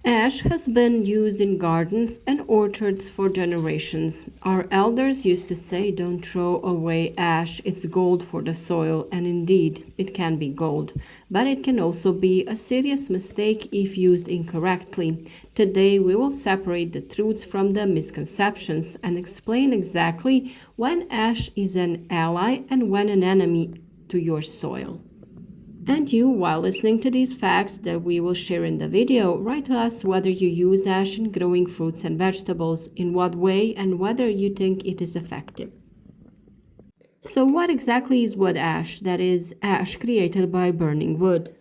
Ash has been used in gardens and orchards for generations. Our elders used to say, "Don't throw away ash, it's gold for the soil," and indeed, it can be gold. But it can also be a serious mistake if used incorrectly. Today, we will separate the truths from the misconceptions and explain exactly when ash is an ally and when an enemy to your soil. And you, while listening to these facts that we will share in the video, write to us whether you use ash in growing fruits and vegetables, in what way, and whether you think it is effective. So what exactly is wood ash? That is, ash created by burning wood.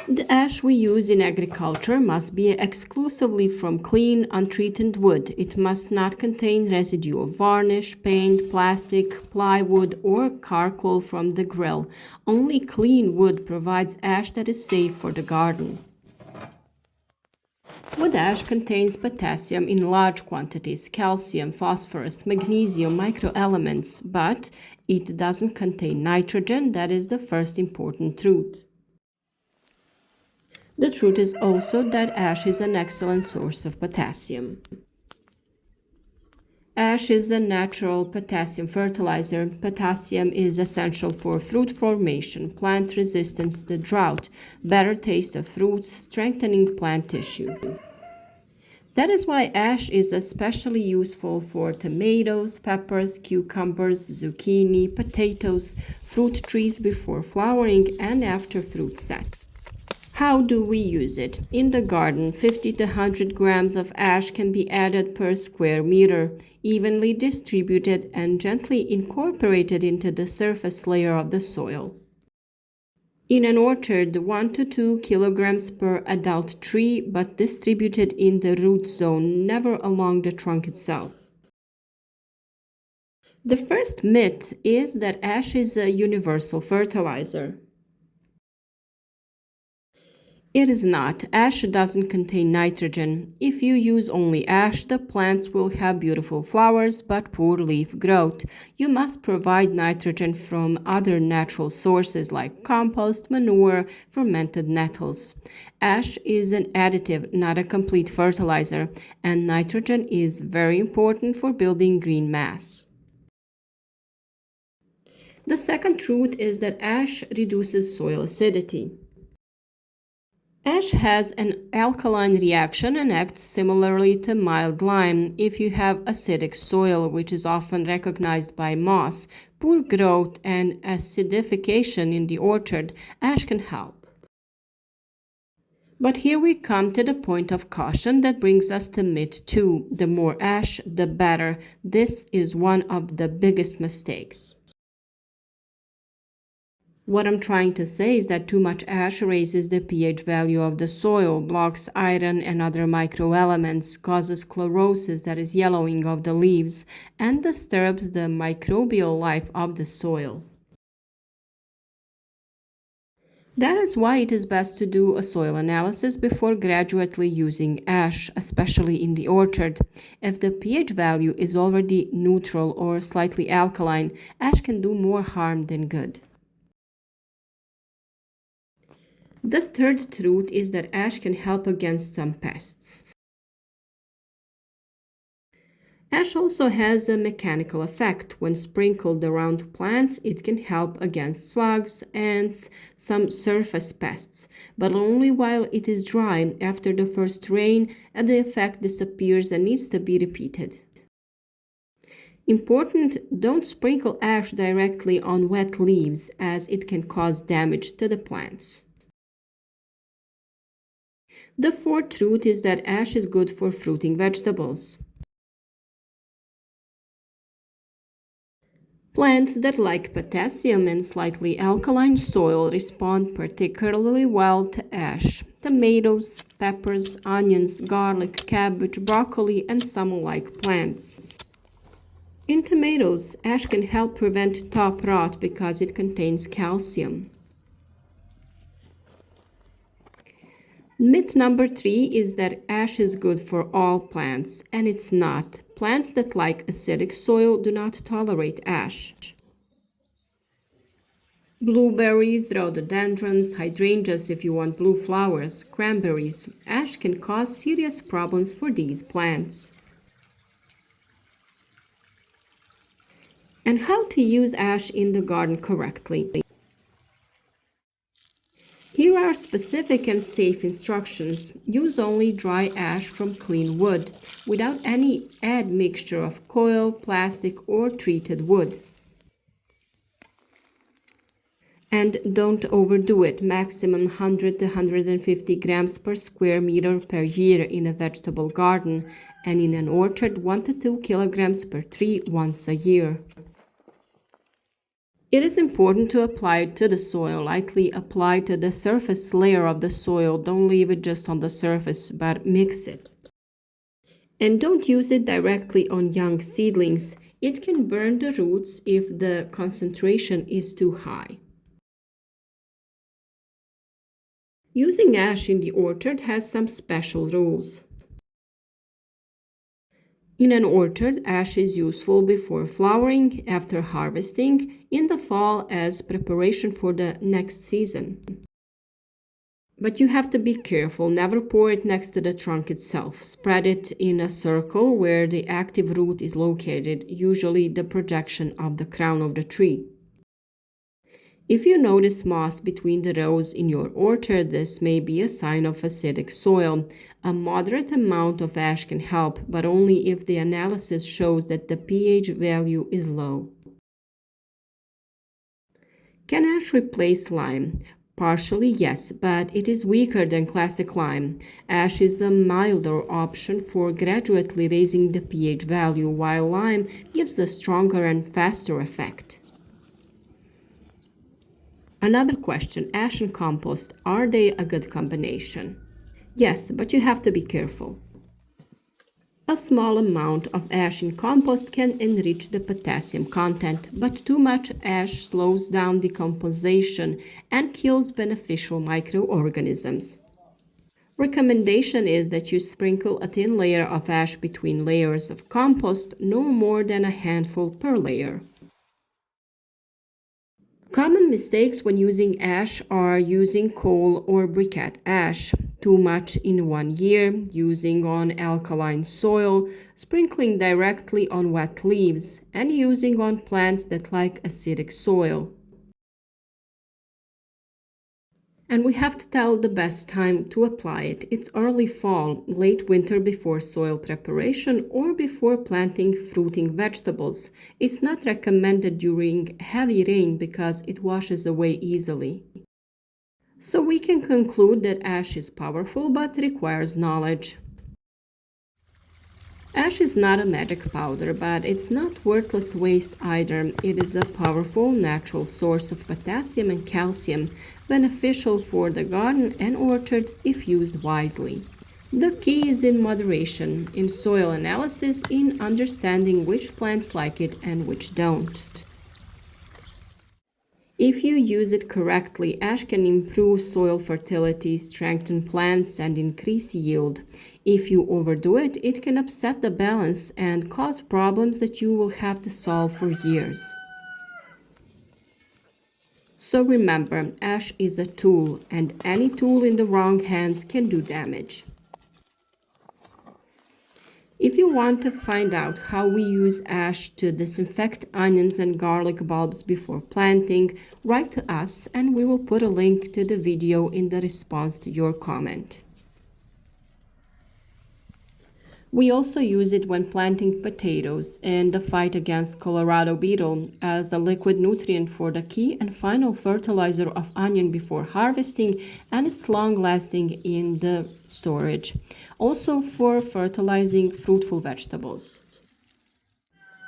The ash we use in agriculture must be exclusively from clean, untreated wood. It must not contain residue of varnish, paint, plastic, plywood, or charcoal from the grill. Only clean wood provides ash that is safe for the garden. Wood ash contains potassium in large quantities, calcium, phosphorus, magnesium, microelements, but it doesn't contain nitrogen. That is the first important truth. The truth is also that ash is an excellent source of potassium. Ash is a natural potassium fertilizer. Potassium is essential for fruit formation, plant resistance to drought, better taste of fruits, strengthening plant tissue. That is why ash is especially useful for tomatoes, peppers, cucumbers, zucchini, potatoes, fruit trees before flowering and after fruit set. How do we use it? In the garden, 50 to 100 grams of ash can be added per square meter, evenly distributed and gently incorporated into the surface layer of the soil. In an orchard, 1 to 2 kilograms per adult tree, but distributed in the root zone, never along the trunk itself. The first myth is that ash is a universal fertilizer. It is not. Ash doesn't contain nitrogen. If you use only ash, the plants will have beautiful flowers but poor leaf growth. You must provide nitrogen from other natural sources like compost, manure, fermented nettles. Ash is an additive, not a complete fertilizer, and nitrogen is very important for building green mass. The second truth is that ash reduces soil acidity. Ash has an alkaline reaction and acts similarly to mild lime. If you have acidic soil, which is often recognized by moss, poor growth, and acidification in the orchard, ash can help. But here we come to the point of caution that brings us to myth 2. The more ash, the better. This is one of the biggest mistakes. What I'm trying to say is that too much ash raises the pH value of the soil, blocks iron and other microelements, causes chlorosis, that is yellowing of the leaves, and disturbs the microbial life of the soil. That is why it is best to do a soil analysis before gradually using ash, especially in the orchard. If the pH value is already neutral or slightly alkaline, ash can do more harm than good. The third truth is that ash can help against some pests. Ash also has a mechanical effect. When sprinkled around plants, it can help against slugs, ants, some surface pests, but only while it is dry. After the first rain, the effect disappears and needs to be repeated. Important, don't sprinkle ash directly on wet leaves, as it can cause damage to the plants. The fourth truth is that ash is good for fruiting vegetables. Plants that like potassium and slightly alkaline soil respond particularly well to ash. Tomatoes, peppers, onions, garlic, cabbage, broccoli, and some like plants. In tomatoes, ash can help prevent top rot because it contains calcium. Myth number 3 is that ash is good for all plants, and it's not. Plants that like acidic soil do not tolerate ash. Blueberries, rhododendrons, hydrangeas if you want blue flowers, cranberries. Ash can cause serious problems for these plants. And how to use ash in the garden correctly. Here are specific and safe instructions. Use only dry ash from clean wood, without any admixture of coil, plastic, or treated wood. And don't overdo it. Maximum 100 to 150 grams per square meter per year in a vegetable garden, and in an orchard 1 to 2 kilograms per tree once a year. It is important to apply it to the soil, lightly apply to the surface layer of the soil. Don't leave it just on the surface, but mix it. And don't use it directly on young seedlings. It can burn the roots if the concentration is too high. Using ash in the orchard has some special rules. In an orchard, ash is useful before flowering, after harvesting, in the fall as preparation for the next season. But you have to be careful, never pour it next to the trunk itself. Spread it in a circle where the active root is located, usually the projection of the crown of the tree. If you notice moss between the rows in your orchard, this may be a sign of acidic soil. A moderate amount of ash can help, but only if the analysis shows that the pH value is low. Can ash replace lime? Partially, yes, but it is weaker than classic lime. Ash is a milder option for gradually raising the pH value, while lime gives a stronger and faster effect. Another question, ash and compost, are they a good combination? Yes, but you have to be careful. A small amount of ash in compost can enrich the potassium content, but too much ash slows down decomposition and kills beneficial microorganisms. Recommendation is that you sprinkle a thin layer of ash between layers of compost, no more than a handful per layer. Common mistakes when using ash are using coal or briquette ash, too much in one year, using on alkaline soil, sprinkling directly on wet leaves, and using on plants that like acidic soil. And we have to tell the best time to apply it. It's early fall, late winter before soil preparation, or before planting fruiting vegetables. It's not recommended during heavy rain because it washes away easily. So we can conclude that ash is powerful but requires knowledge. Ash is not a magic powder, but it's not worthless waste either. It is a powerful natural source of potassium and calcium, beneficial for the garden and orchard if used wisely. The key is in moderation, in soil analysis, in understanding which plants like it and which don't. If you use it correctly, ash can improve soil fertility, strengthen plants, and increase yield. If you overdo it, it can upset the balance and cause problems that you will have to solve for years. So remember, ash is a tool, and any tool in the wrong hands can do damage. If you want to find out how we use ash to disinfect onions and garlic bulbs before planting, write to us and we will put a link to the video in the response to your comment. We also use it when planting potatoes in the fight against Colorado beetle as a liquid nutrient for the key and final fertilizer of onion before harvesting, and it's long-lasting in the storage. Also for fertilizing fruitful vegetables.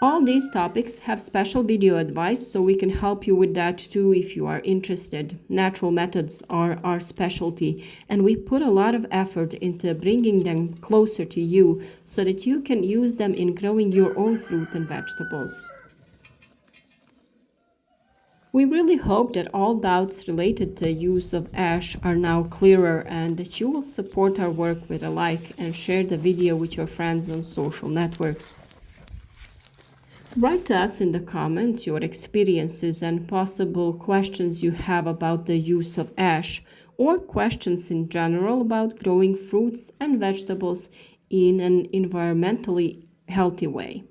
All these topics have special video advice, so we can help you with that too if you are interested. Natural methods are our specialty, and we put a lot of effort into bringing them closer to you so that you can use them in growing your own fruit and vegetables. We really hope that all doubts related to use of ash are now clearer and that you will support our work with a like and share the video with your friends on social networks. Write to us in the comments your experiences and possible questions you have about the use of ash, or questions in general about growing fruits and vegetables in an environmentally healthy way.